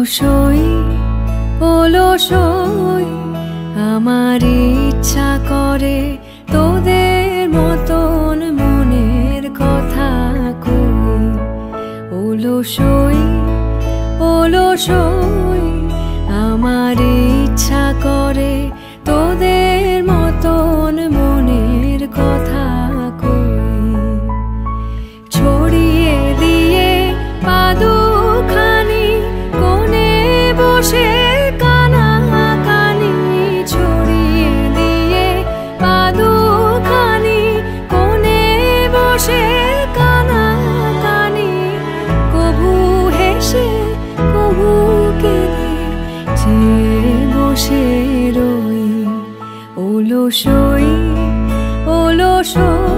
অলসই অলসই আমার ইচ্ছা করে তোদের মতন মনের কথা কই। অলসই অলসই আমার ইচ্ছা করে তোদের মতন মনের কথা কই। ছড়িয়ে দিয়ে পাদুখানি কোণে বসে কানাকানি, ছড়িয়ে দিয়ে পাদুখানি কোণে বসে কানাকানি, কভু হেসে কভু কেঁদে চেয়ে বসে রই। অলসই অলসই